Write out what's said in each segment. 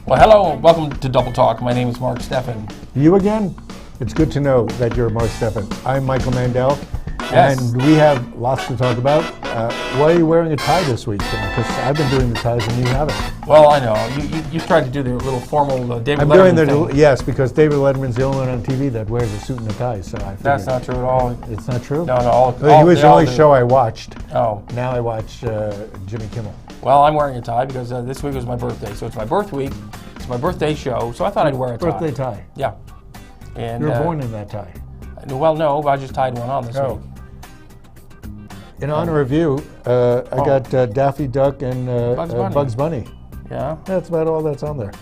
Well, hello, welcome to Double Talk. My name is Mark Steffen. You again? It's good to know that you're Mark Steffen. I'm Michael Mandel, Yes. and we have lots to talk about. Why are you wearing a tie this week? Because I've been doing the ties and you haven't. Well, I know. You tried to do the little formal David I'm Letterman doing thing. yes, because David Letterman's the only one on TV that wears a suit and a tie. So I figured. That's not true at all. It's not true? No. He was the only show I watched. Oh. Now I watch Jimmy Kimmel. Well, I'm wearing a tie because this week was my birthday. So it's my birth week. It's my birthday show. So I thought I'd wear a tie. Birthday tie. Yeah. And You were born in that tie. Well, no, I just tied one on this week. In honor of you, I got Daffy Duck and Bugs Bunny. Bugs Bunny. Yeah. That's about all that's on there.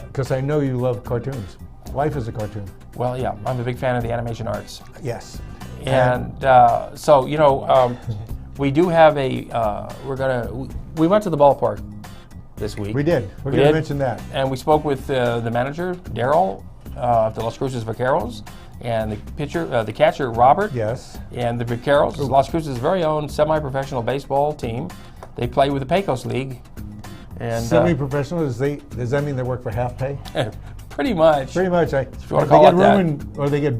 Because I know you love cartoons. Life is a cartoon. Well, yeah, I'm a big fan of the animation arts. Yes. And so, you know, we do have we went to the ballpark this week. We did. We're going to mention that. And we spoke with the manager, Daryl, of the Los Vaqueros, and the catcher, Robert. Yes. And the Vaqueros, Las Cruces' very own semi-professional baseball team. They play with the Pecos League. And semi-professional, does that mean they work for half pay? Pretty much. Pretty much. If you want to call it that. Or they get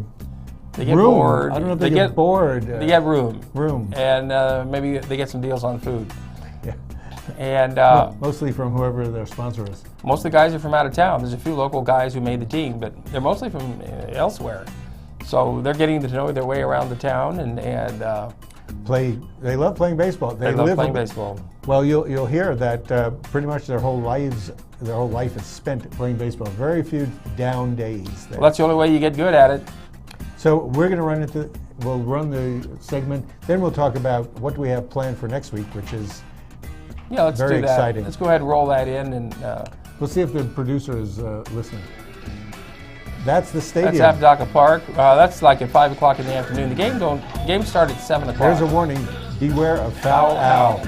room. Bored. I don't know if they get bored. They get room. Room. And maybe they get some deals on food. Yeah. And mostly from whoever their sponsor is. Most of the guys are from out of town. There's a few local guys who made the team, but they're mostly from elsewhere. So they're getting to know their way around the town and They love playing baseball. They love playing baseball. Well, you'll hear that pretty much their whole life is spent playing baseball. Very few down days. Well, that's the only way you get good at it. So we're going to we'll run the segment, then we'll talk about what we have planned for next week, which is let's very do that. exciting. Let's go ahead and roll that in, and we'll see if the producer is listening. That's the stadium. That's Apodaca Park. That's like at 5 o'clock in the afternoon. The game started at 7 o'clock. There's a warning: beware of foul owl.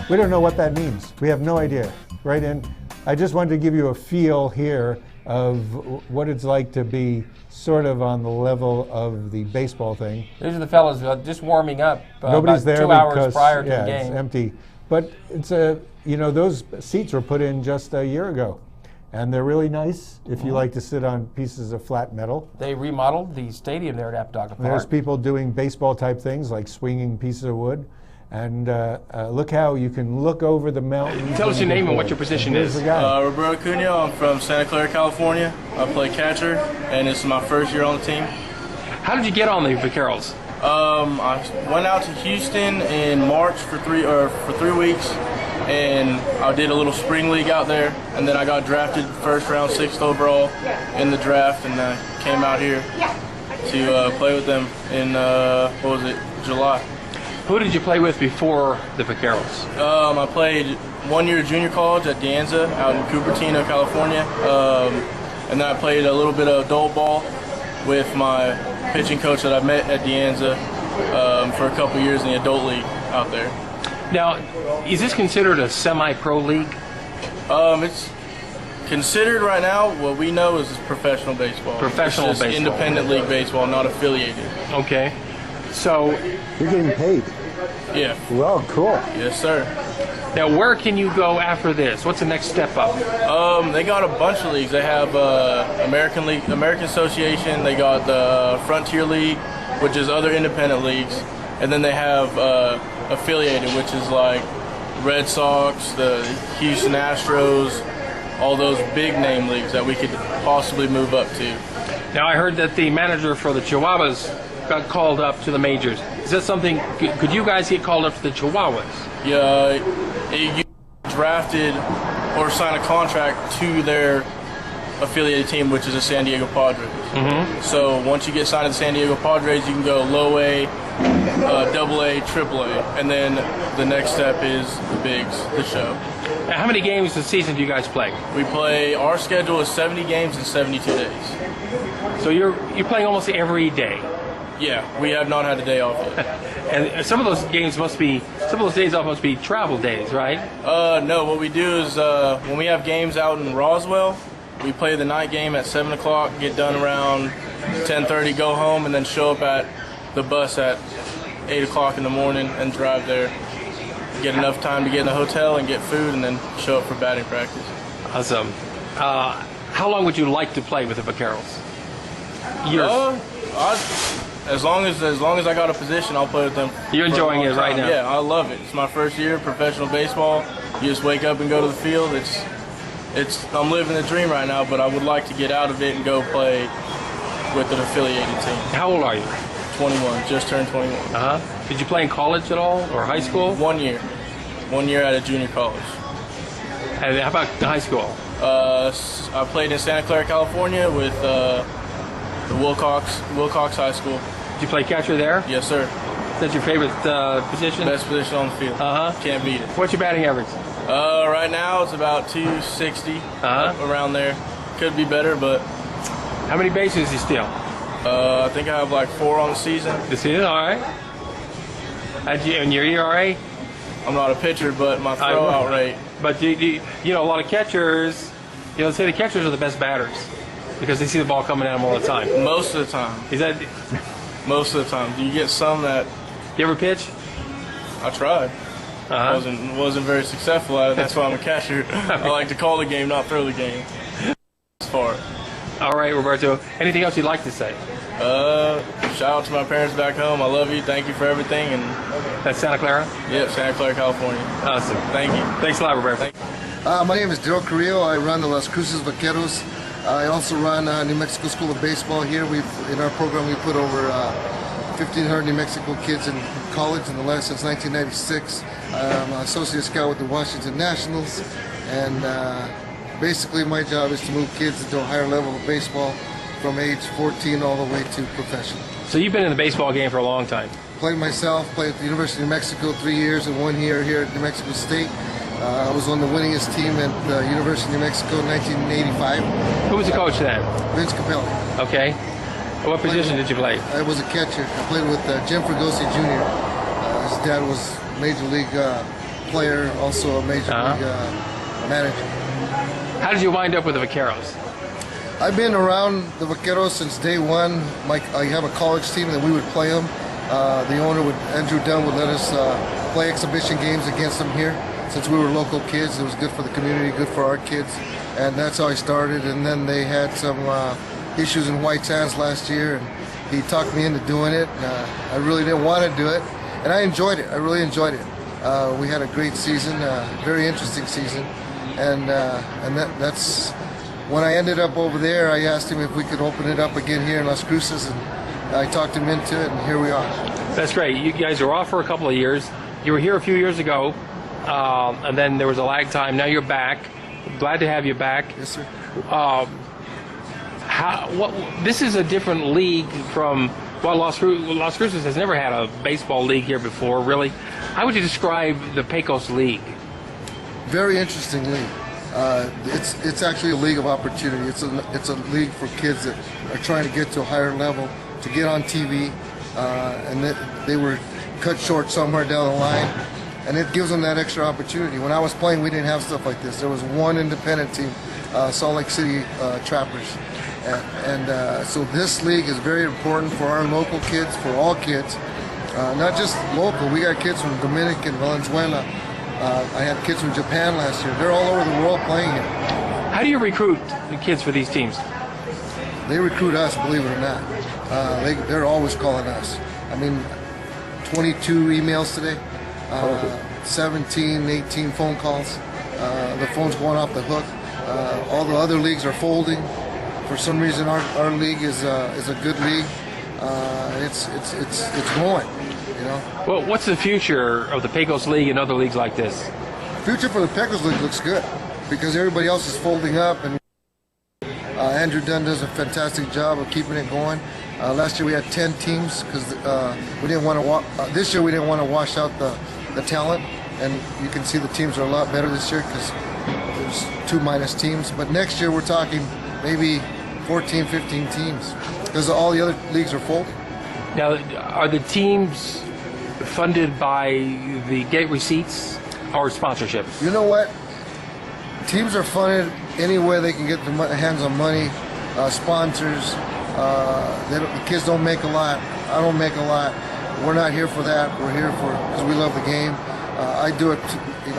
We don't know what that means. We have no idea. Right in. I just wanted to give you a feel here of what it's like to be sort of on the level of the baseball thing. These are the fellas just warming up. Nobody's there 2 hours because prior to the game. It's empty. But it's those seats were put in just a year ago, and they're really nice if you like to sit on pieces of flat metal. They remodeled the stadium there at Apodaca Park. There's people doing baseball type things like swinging pieces of wood. And look how you can look over the mountains. Tell us your name and what your position is. Roberto Cunha. I'm from Santa Clara, California. I play catcher, and this is my first year on the team. How did you get on the Vaqueros? I went out to Houston in March for 3 weeks, and I did a little spring league out there, and then I got drafted first round, 6th overall in the draft, and I came out here to play with them in July. Who did you play with before the Vaqueros? I played 1 year junior college at De Anza out in Cupertino, California, and then I played a little bit of adult ball with my pitching coach that I met at De Anza for a couple years in the adult league out there. Now, is this considered a semi-pro league? It's considered right now. What we know is professional baseball. Professional it's just baseball. Independent league baseball, not affiliated. Okay. So you're getting paid. Yeah. Well, cool. Yes, sir. Now, where can you go after this? What's the next step up? They got a bunch of leagues. They have American League, American Association. They got the Frontier League, which is other independent leagues, and then they have affiliated, which is like Red Sox, the Houston Astros, all those big name leagues that we could possibly move up to. Now, I heard that the manager for the Chihuahuas got called up to the majors. Is that something? Could you guys get called up to the Chihuahuas? Yeah, you drafted or sign a contract to their affiliated team, which is the San Diego Padres. Mm-hmm. So once you get signed to the San Diego Padres, you can go low A, double A, triple A, and then the next step is the bigs, the show. Now, how many games this season do you guys play? Our schedule is 70 games in 72 days. So you're playing almost every day. Yeah, we have not had a day off yet. And some of those days off must be travel days, right? No, what we do is when we have games out in Roswell, we play the night game at 7 o'clock, get done around 10:30, go home, and then show up at the bus at 8 o'clock in the morning and drive there. Get enough time to get in the hotel and get food and then show up for batting practice. Awesome. How long would you like to play with the Vaqueros? Years. As long as I got a position, I'll play with them. You're enjoying it right now? Yeah, I love it. It's my first year of professional baseball. You just wake up and go to the field. I'm living the dream right now, but I would like to get out of it and go play with an affiliated team. How old are you? 21, just turned 21. Did you play in college at all or high school? 1 year. 1 year at a junior college. And how about the high school? I played in Santa Clara, California with the Wilcox High School. Did you play catcher there? Yes, sir. That's your favorite position? Best position on the field. Can't beat it. What's your batting average? Right now it's about 260, around there. Could be better, but... How many bases do you steal? I think I have like 4 on the season. The season, all right. And your ERA? I'm not a pitcher, but my throw-out rate. But you know, a lot of catchers, say the catchers are the best batters because they see the ball coming at them all the time. Most of the time. Is that? Most of the time. Do you get some that? You ever pitch? I tried. Wasn't very successful at it. That's why I'm a catcher. I like to call the game, not throw the game. As far. All right, Roberto. Anything else you'd like to say? Shout out to my parents back home. I love you. Thank you for everything. And that's Santa Clara? Yeah, Santa Clara, California. Awesome. Thank you. Thanks a lot, Roberto. My name is Daryl Carrillo. I run the Los Vaqueros. I also run New Mexico School of Baseball here. In our program, we put over 1,500 New Mexico kids in college since 1996. I'm an associate scout with the Washington Nationals, and basically my job is to move kids into a higher level of baseball from age 14 all the way to professional. So you've been in the baseball game for a long time. Played at the University of New Mexico 3 years and 1 year here at New Mexico State. I was on the winningest team at the University of New Mexico in 1985. Who was the coach then? Vince Capelli. Okay. What position did you play? I was a catcher. I played with Jim Fregosi Jr. His dad was a major league player, also a major league manager. How did you wind up with the Vaqueros? I've been around the Vaqueros since day one. I have a college team that we would play them. The owner, Andrew Dunn, would let us play exhibition games against them here. Since we were local kids, it was good for the community, good for our kids, and that's how I started. And then they had some issues in White Sands last year, and he talked me into doing it. I really didn't want to do it, and I enjoyed it. I really enjoyed it. We had a great season, very interesting season, and that's when I ended up over there. I asked him if we could open it up again here in Las Cruces, and I talked him into it, and here we are. That's great. You guys were off for a couple of years. You were here a few years ago. And then there was a lag time. Now you're back. Glad to have you back. Yes, sir. This is a different league from Las Cruces has never had a baseball league here before. Really, how would you describe the Pecos League? Very interesting league. It's actually a league of opportunity. It's a league for kids that are trying to get to a higher level, to get on TV, and they were cut short somewhere down the line. And it gives them that extra opportunity. When I was playing, we didn't have stuff like this. There was one independent team, Salt Lake City Trappers. So this league is very important for our local kids, for all kids, not just local. We got kids from Dominican, Valenzuela. I had kids from Japan last year. They're all over the world playing here. How do you recruit the kids for these teams? They recruit us, believe it or not. They're always calling us. I mean, 22 emails today. 17, 18 phone calls. The phone's going off the hook. All the other leagues are folding. For some reason, our league is a good league. It's going. You know. Well, what's the future of the Pecos League and other leagues like this? Future for the Pecos League looks good because everybody else is folding up, and Andrew Dunn does a fantastic job of keeping it going. Last year we had 10 teams because we didn't want to. This year we didn't want to wash out the talent, and you can see the teams are a lot better this year because there's 2 minus teams. But next year we're talking maybe 14, 15 teams because all the other leagues are full. Now, are the teams funded by the gate receipts or sponsorships? You know what? Teams are funded any way they can get their hands on money, sponsors. The kids don't make a lot. I don't make a lot. We're not here for that. We're here because we love the game. I do it,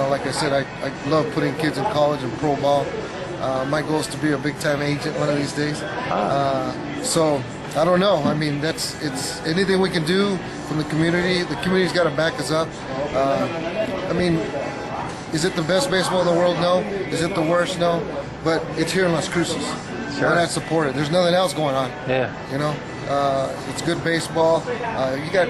like I said, I love putting kids in college and pro ball. My goal is to be a big-time agent one of these days. So I don't know. I mean, it's anything we can do from the community. The community's got to back us up. I mean, is it the best baseball in the world? No. Is it the worst? No. But it's here in Las Cruces. Sure. Why not support it? There's nothing else going on. Yeah. You know, it's good baseball. You got,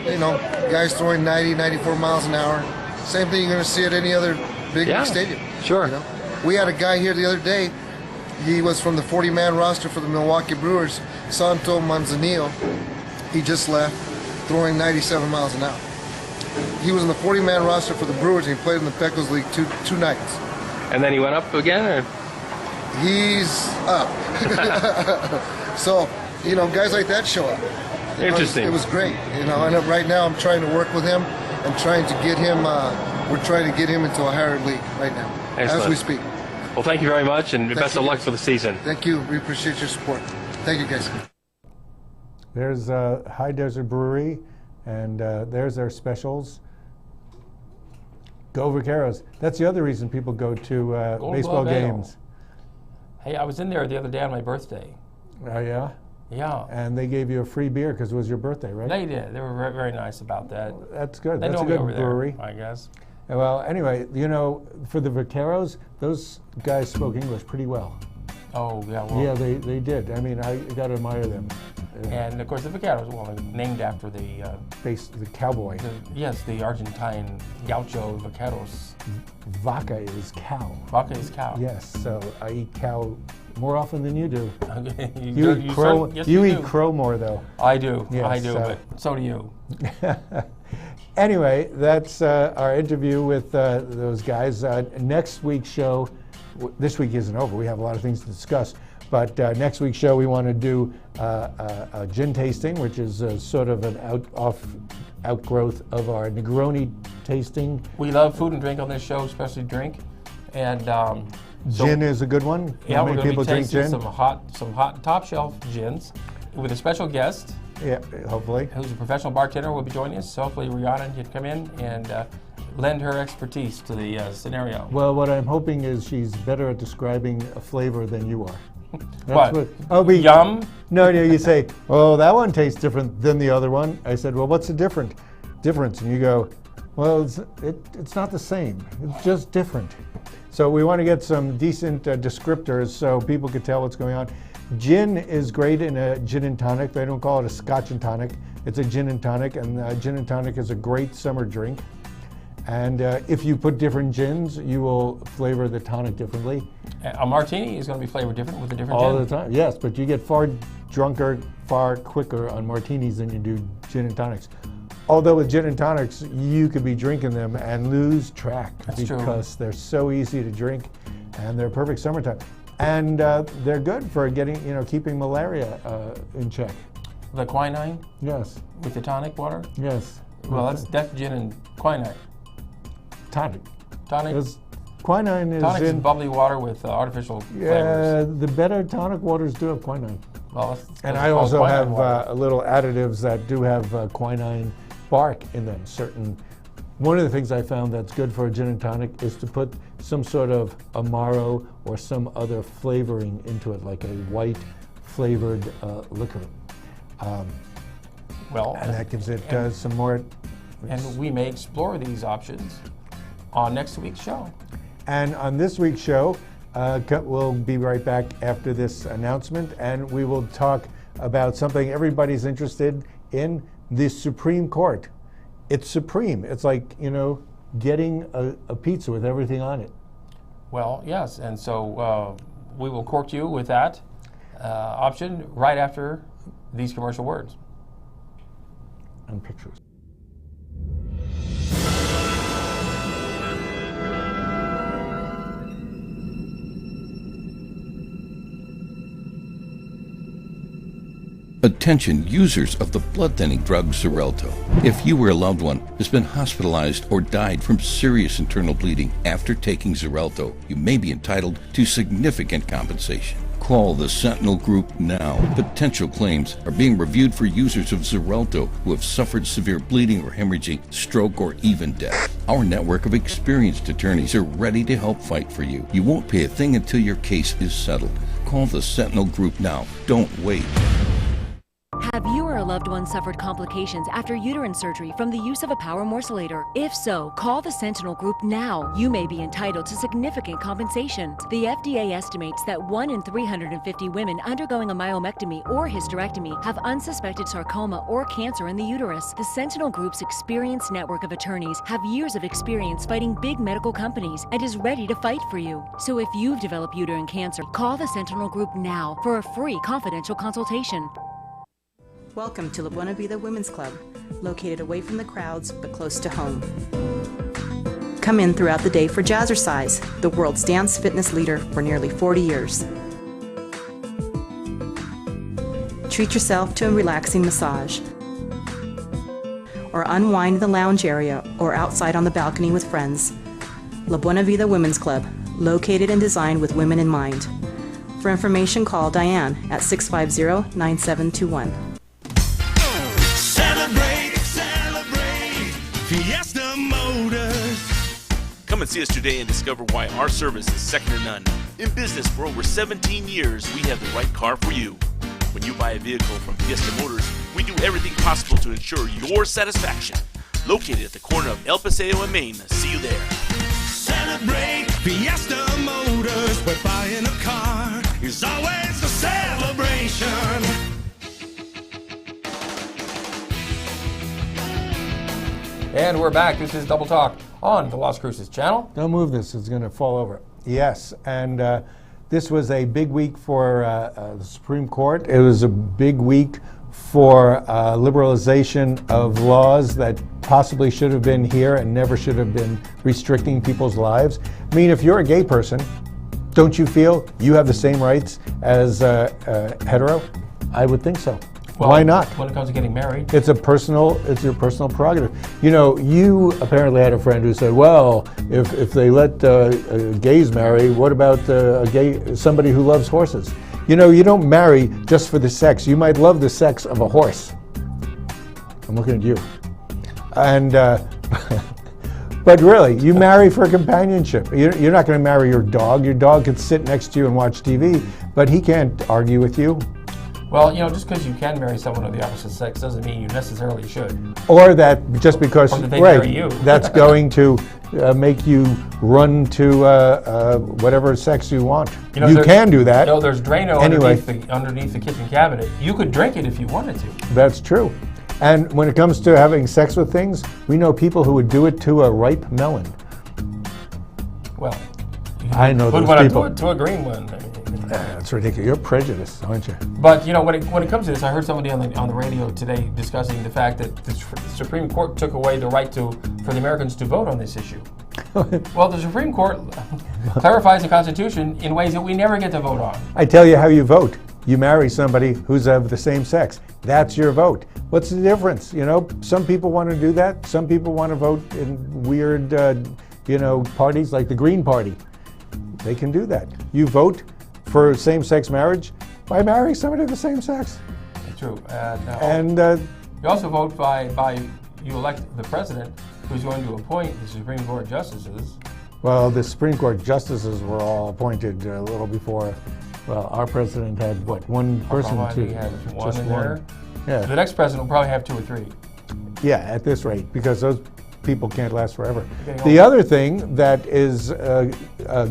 guys throwing 90, 94 miles an hour. Same thing you're going to see at any other big stadium. Sure. You know? We had a guy here the other day. He was from the 40-man roster for the Milwaukee Brewers, Santo Manzanillo. He just left, throwing 97 miles an hour. He was in the 40-man roster for the Brewers, and he played in the Pecos League two nights. And then he went up again, or? He's up. So, guys like that show up. Interesting. It was great. And right now I'm trying to work with him and trying to get him, we're trying to get him into a higher league right now. Excellent. As we speak. Well, thank you very much, and best of luck for the season. Thank you. We appreciate your support. Thank you, guys. There's High Desert Brewery, and there's their specials. Go Vaqueros. That's the other reason people go to Gold baseball Glove Ale. games. Hey, I was in there the other day on my birthday. Oh, yeah? Yeah. And they gave you a free beer because it was your birthday, right? They did. They were very, very nice about that. That's good. They That's know a me good over brewery. there, I guess. Well, anyway, for the Vaqueros, those guys spoke English pretty well. Oh, yeah. Well, Yeah, they did. I mean, I got to admire them. And of course, the Vaqueros, well, named after the Cowboy. the Argentine Gaucho Vaqueros. Vaca is cow. Vaca is cow. Yes, so I eat cow more often than you do. Okay. You eat crow. Yes, you do. eat crow more, though. I do. Yes, I do. so- But so do you. Anyway, that's our interview with those guys. Next week's show, this week isn't over. We have a lot of things to discuss. But next week's show, we want to do a gin tasting, which is sort of an outgrowth of our Negroni tasting. We love food and drink on this show, especially drink. And Gin is a good one. yeah, How we're many going to people be drink tasting gin? some hot top shelf gins with a special guest. Yeah, hopefully. Who's a professional bartender, will be joining us. So hopefully Rihanna can come in and lend her expertise to the scenario. Well, what I'm hoping is she's better at describing a flavor than you are. What? Yum? Yum? No, you say, oh, that one tastes different than the other one. I said, well, what's the difference? And you go, well, it's not the same. It's just different. So we want to get some decent descriptors so people can tell what's going on. Gin is great in a gin and tonic. They don't call it a scotch and tonic. It's a gin and tonic, and gin and tonic is a great summer drink. And if you put different gins, you will flavor the tonic differently. A martini is going to be flavored different with a different All gin. the time, yes, but you get far drunker, far quicker on martinis than you do gin and tonics. Although with gin and tonics, you could be drinking them and lose track because they're so easy to drink, and they're perfect summertime. And they're good for keeping that's in check. The quinine Yes, with the tonic water. yes. Well, that's gin and quinine. tonic. Tonic. Because quinine is Tonic is in. bubbly water with artificial Yeah, flavors. the better tonic waters do have quinine. Well, And it's I called also quinine have water. little additives that do have quinine bark in them. One of the things I found that's good for a gin and tonic is to put some sort of Amaro or some other flavoring into it, like a white flavored liquor. Well, And that gives it some more. and we may explore these options on next week's show. And on this week's show, we'll be right back after this announcement, and we will talk about something everybody's interested in, the Supreme Court. It's supreme. It's like, getting a pizza with everything on it. Well, yes, and so we will cork you with that option right after these commercial words. And pictures. Attention users of the blood-thinning drug Xarelto. If you or a loved one has been hospitalized or died from serious internal bleeding after taking Xarelto, you may be entitled to significant compensation. Call the Sentinel Group now. Potential claims are being reviewed for users of Xarelto who have suffered severe bleeding or hemorrhaging, stroke, or even death. Our network of experienced attorneys are ready to help fight for you. You won't pay a thing until your case is settled. Call the Sentinel Group now. Don't wait. Have you or a loved one suffered complications after uterine surgery from the use of a power morcellator? If so, call the Sentinel Group now. You may be entitled to significant compensation. The FDA estimates that 1 in 350 women undergoing a myomectomy or hysterectomy have unsuspected sarcoma or cancer in the uterus. The Sentinel Group's experienced network of attorneys have years of experience fighting big medical companies and is ready to fight for you. So if you've developed uterine cancer, call the Sentinel Group now for a free confidential consultation. Welcome to La Buena Vida Women's Club, located away from the crowds but close to home. Come in throughout the day for Jazzercise, the world's dance fitness leader for nearly 40 years. Treat yourself to a relaxing massage, or unwind in the lounge area or outside on the balcony with friends. La Buena Vida Women's Club, located and designed with women in mind. For information, call Diane at 650-9721. Fiesta Motors. Come and see us today and discover why our service is second to none. In business for over 17 years, we have the right car for you. When you buy a vehicle from Fiesta Motors, we do everything possible to ensure your satisfaction. Located at the corner of El Paseo and Main. See you there. Celebrate Fiesta Motors, where buying a car is always a celebration. And we're back. This is Double Talk on the Las Cruces channel. Don't move this, it's going to fall over. Yes, and this was a big week for the Supreme Court. It was a big week for liberalization of laws that possibly should have been here and never should have been restricting people's lives. I mean, if you're a gay person, don't you feel you have the same rights as hetero? I would think so. Well, why not? When it comes to getting married. It's your personal prerogative. You know, you apparently had a friend who said, well, if they let gays marry, what about somebody who loves horses? You know, you don't marry just for the sex. You might love the sex of a horse. I'm looking at you. And, but really, you marry for companionship. You're not going to marry your dog. Your dog can sit next to you and watch TV, but he can't argue with you. Well, you know, just because you can marry someone of the opposite sex doesn't mean you necessarily should. Or that just because, or that they marry you. That's going to make you run to whatever sex you want. You know, you can do that. No, there's Drano underneath the kitchen cabinet. You could drink it if you wanted to. That's true. And when it comes to having sex with things, we know people who would do it to a ripe melon. Well, I know those people. Do it to a green one. That's ridiculous. You're prejudiced, aren't you? But you know, when it comes to this, I heard somebody on the radio today discussing the fact that the Supreme Court took away the right for the Americans to vote on this issue. Well, the Supreme Court clarifies the Constitution in ways that we never get to vote on. I tell you how you vote. You marry somebody who's of the same sex. That's your vote. What's the difference? You know, some people want to do that. Some people want to vote in weird, parties like the Green Party. They can do that. You vote for same-sex marriage by marrying somebody of the same sex. True. And you also vote by you elect the president who's going to appoint the Supreme Court justices. Well, the Supreme Court justices were all appointed a little before. Well, our president had what, one person? He has one just in one. there. Yeah. The next president will probably have 2 or 3. Yeah, at this rate, because those people can't last forever. The other thing that is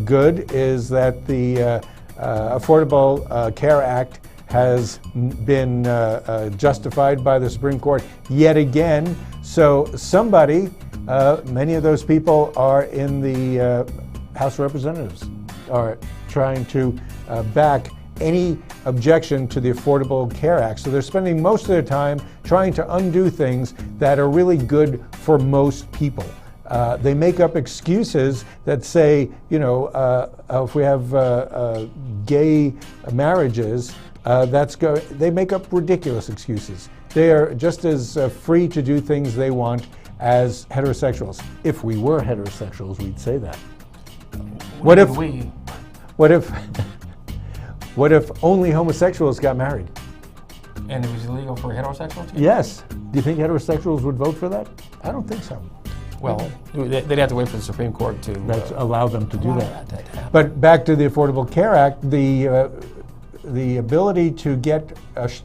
good is that the Affordable Care Act has been justified by the Supreme Court yet again. So somebody, many of those people are in the House of Representatives, are trying to back any objection to the Affordable Care Act. So they're spending most of their time trying to undo things that are really good for most people. They make up excuses that say, if we have gay marriages, they make up ridiculous excuses. They are just as free to do things they want as heterosexuals. If we were heterosexuals, we'd say that. What if What if only homosexuals got married? And it was illegal for heterosexuals to get Yes. Do you think heterosexuals would vote for that? I don't think so. Well, they'd have to wait for the Supreme Court to Allow them to do allow that. to happen. But back to the Affordable Care Act, the ability to get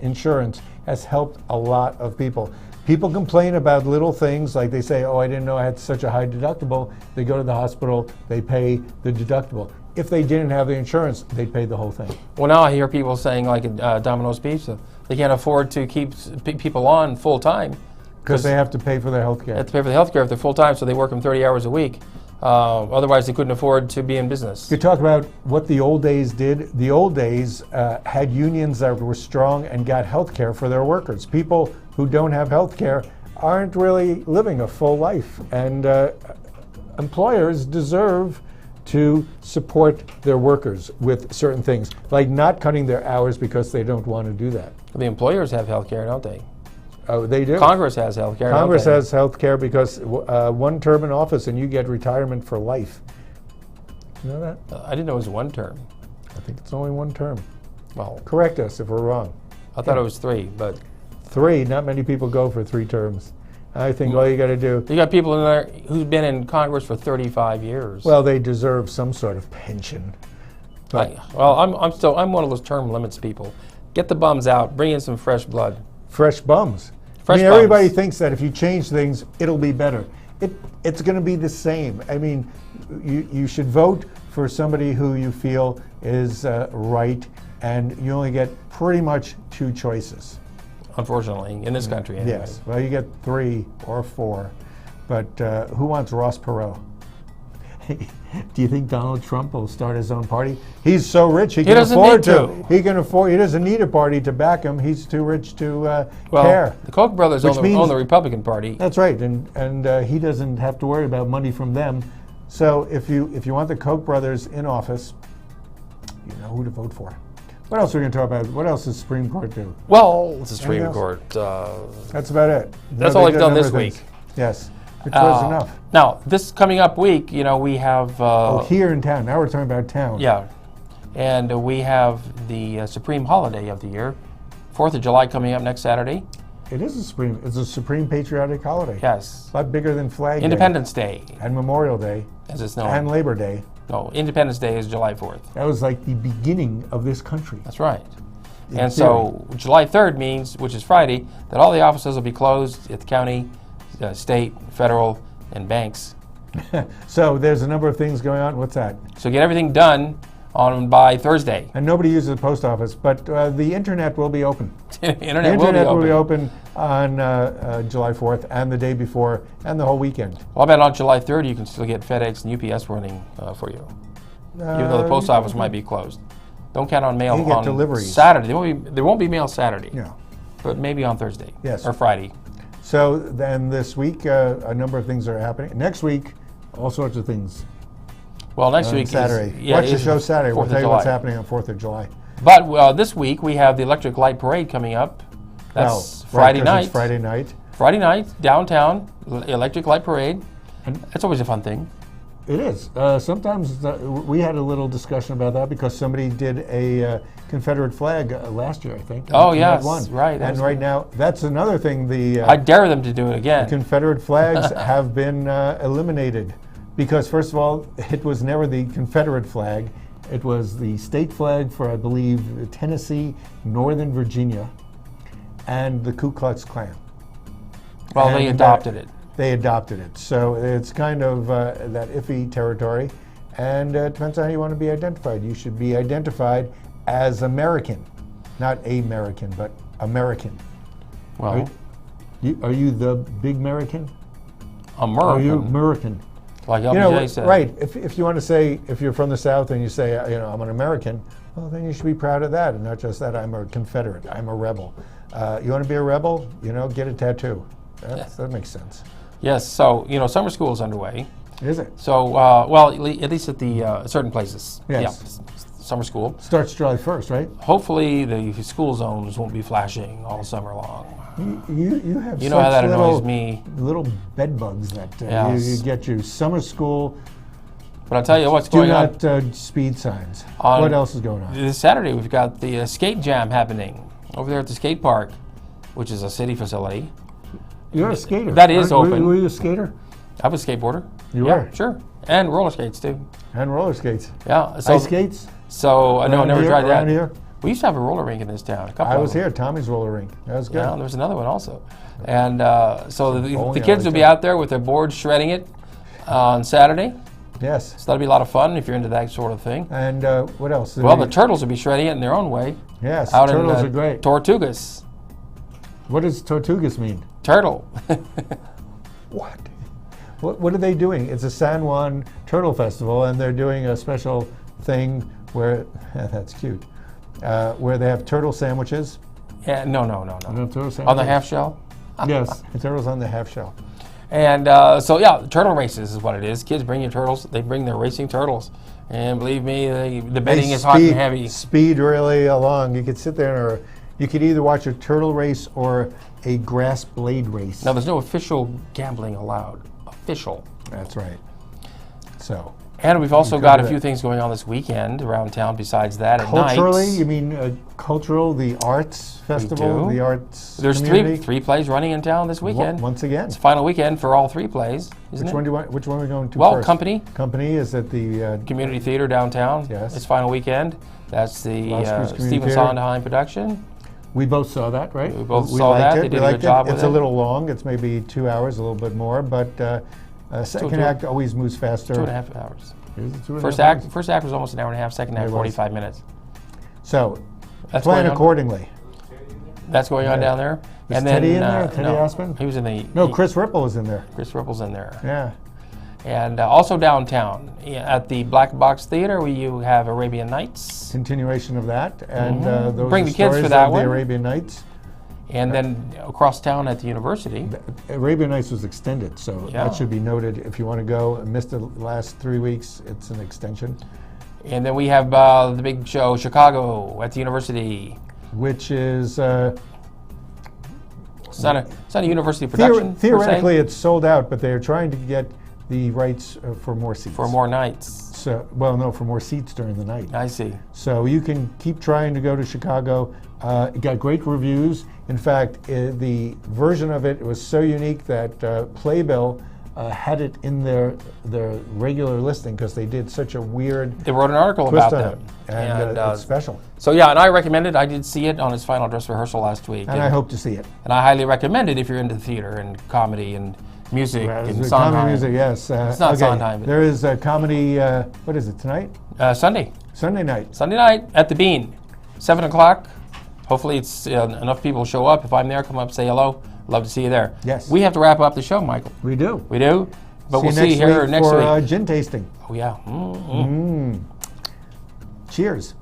insurance has helped a lot of people. People complain about little things like they say, oh, I didn't know I had such a high deductible. They go to the hospital, they pay the deductible. If they didn't have the insurance, they'd pay the whole thing. Well, now I hear people saying, like at Domino's Pizza, they can't afford to keep people on full time. Because they have to pay for their health They care. have to pay for the health care if they're full time, so they work them 30 hours a week. Otherwise, they couldn't afford to be in business. You talk about what the old days did. The old days had unions that were strong and got health care for their workers. People who don't have health care aren't really living a full life. And employers deserve to support their workers with certain things, like not cutting their hours because they don't want to do that. The employers have health care, don't they? Oh, they do. Congress has health care. Congress don't they? has health care because one term in office and you get retirement for life. You know that? I didn't know it was one term. I think it's only one term. Well, Correct us if we're wrong. I thought it was 3, but 3, not many people go for 3 terms. I think all you got to do, you got people in there who've been in Congress for 35 years. well, they deserve some sort of pension. But I'm one of those term limits people. Get the bums out. Bring in some fresh blood. fresh bums. Fresh everybody bums. thinks that if you change things, it'll be better. It's going to be the same. I mean, you should vote for somebody who you feel is right, and you only get pretty much 2 choices. Unfortunately, in this country, anyway. Yes. Well, you get 3 or 4, but who wants Ross Perot? Do you think Donald Trump will start his own party? He's so rich he can doesn't afford need to. He can afford. He doesn't need a party to back him. He's too rich to Well, care. the Koch brothers Which own means- the Republican Party. That's right, and he doesn't have to worry about money from them. So if you want the Koch brothers in office, you know who to vote for. What else are we going to talk about? What else does the Supreme Court do? Well, the Supreme else? Court. That's about it. That's No, all they they've did a done number this of things. week. Yes, which was enough. Now, this coming up week, we have. Here in town. Now we're talking about town. Yeah, and we have the supreme holiday of the year, 4th of July, coming up next Saturday. It's a supreme patriotic holiday. Yes. A lot bigger than Flag Independence Day, Day and Memorial Day as it's known. and Labor Day. No, Independence Day is July 4th. That was like the beginning of this country. That's right. In And so July 3rd means, which is Friday, that all the offices will be closed at the county, state, federal, and banks. So there's a number of things going on. What's that? So get everything done by Thursday. And nobody uses the post office, but the internet will be open. Internet The will internet be open. on July 4th and the day before and the whole weekend. Well, I bet on July 3rd you can still get FedEx and UPS running for you, even though the post office might be closed. Don't count on mail You get on deliveries. Saturday. There won't be mail Saturday, Yeah. but maybe on Thursday Yes. or Friday. So then this week, a number of things are happening. Next week, all sorts of things. Well, next On week Saturday. is Watch the is show Saturday. We'll 4th of tell you what's July. happening on 4th of July. But this week we have the Electric Light Parade coming up. That's Well, Friday right, 'cause night. it's Friday night. Friday night, downtown, Electric Light Parade. That's always a fun thing. It is. Sometimes we had a little discussion about that because somebody did a Confederate flag last year, I think. Oh, and yes, won. right, And that's right good. now, that's another thing. I dare them to do it again. Confederate flags have been eliminated because, first of all, it was never the Confederate flag. It was the state flag for, I believe, Tennessee, Northern Virginia, and the Ku Klux Klan. Well, they And, adopted it. They adopted it. So it's kind of that iffy territory. And it depends on how you want to be identified. You should be identified as American. Not American, but American. Well, Are you the big American? American, Are you American? like You LBJ know, said. right. If you want to say, if you're from the South and you say, I'm an American, well, then you should be proud of that. And not just that, I'm a Confederate, I'm a rebel. You want to be a rebel? Get a tattoo. That makes sense. Yes, so, summer school is underway. Is it? So, well, at least at the certain places. Yes. Yeah, summer school. Starts July 1st, right? Hopefully the school zones won't be flashing all summer long. You have You know how such that annoys little, me. little bed bugs that Yes. you get you. Summer school, But I'll tell you what's Do going on. not speed signs. On What else is going on? This Saturday, we've got the skate jam happening over there at the skate park, which is a city facility. You're a skater. That is open. Were you a skater? I'm a skateboarder. You Yeah, were? sure. And roller skates, too. And roller skates. Yeah. So, Ice skates? So, no, I never tried that. Around here? We used to have a roller rink in this town. A couple I of was them. here, Tommy's roller rink. That was good. Yeah, there was another one also. And so the bowling kids alley, will be too. out there with their boards shredding it on Saturday. Yes. So that'll be a lot of fun if you're into that sort of thing. And what else? Well, the turtles will be shredding it in their own way. Yes, Out turtles in, are great. Tortugas. What does Tortugas mean? Turtle. What? What are they doing? It's a San Juan Turtle Festival, and they're doing a special thing where, that's cute, where they have turtle sandwiches. Yeah, no. Turtle sandwiches? On the half shell. Yes, the turtles on the half shell. And so, yeah, turtle races is what it is. Kids bring your turtles. They bring their racing turtles. And believe me, the betting is hot and heavy. Speed really along. You could sit there, or you could either watch a turtle race or a grass blade race. Now, there's no official gambling allowed. Official. That's right. So. And we've also You got cover a that. few things going on this weekend around town besides that at Culturally, night. you mean cultural, the arts festival, do. the arts There's community? three plays running in town this weekend. Once again. It's the final weekend for all 3 plays, isn't Which it? one which one are we going to Well, first? Company. Company is at the Community Theater downtown. Yes. It's final weekend. That's the Las Cruces Community Steffen Theater. Sondheim production. We both saw that, right? We both saw liked that. It. They did we a liked good job it. with It's it. a little long. It's maybe 2 hours, a little bit more, but second two- act always moves faster. 2.5 hours. Is it 2.5 First hours? act was almost an hour and a half. Second act, It was. 45 minutes. So That's plan going on. accordingly. That's going on Yeah. down there. Was and Teddy then, in there? Teddy no, Aspen? He was in the. No, Chris Ripple is in there. Chris Ripple's in there. Yeah. And also downtown at the Black Box Theater, where you have Arabian Nights. Continuation of that, and those Bring are the kids for stories that of one. the Arabian Nights. And then across town at the university. Arabian Nights was extended, so Yeah. that should be noted. If you want to go and missed the last 3 weeks, it's an extension, And then we have the big show, Chicago, at the university. which is It's not a university production. per se, theoretically it's sold out, but they're trying to get the rights for more seats. for more nights. So, well, no, for more seats during the night. I see. So you can keep trying to go to Chicago. It got great reviews. In fact, the version of it was so unique that Playbill had it in their regular listing because they did such a weird They wrote an article twist about on them. it. And it's special. So yeah, and I recommend it. I did see it on its final dress rehearsal last week. And I hope to see it. And I highly recommend it if you're into theater and comedy and music and Comedy Sondheim. music, yes. It's not Sondheim, but- There is a comedy, what is it, tonight? Sunday. Sunday night. Sunday night at the Bean, 7 o'clock. Hopefully it's enough people show up. If I'm there, come up, say hello. Love to see you there. Yes. We have to wrap up the show, Michael. We do. We do? But we'll you see you here next for, week. gin tasting. Oh, yeah. Cheers.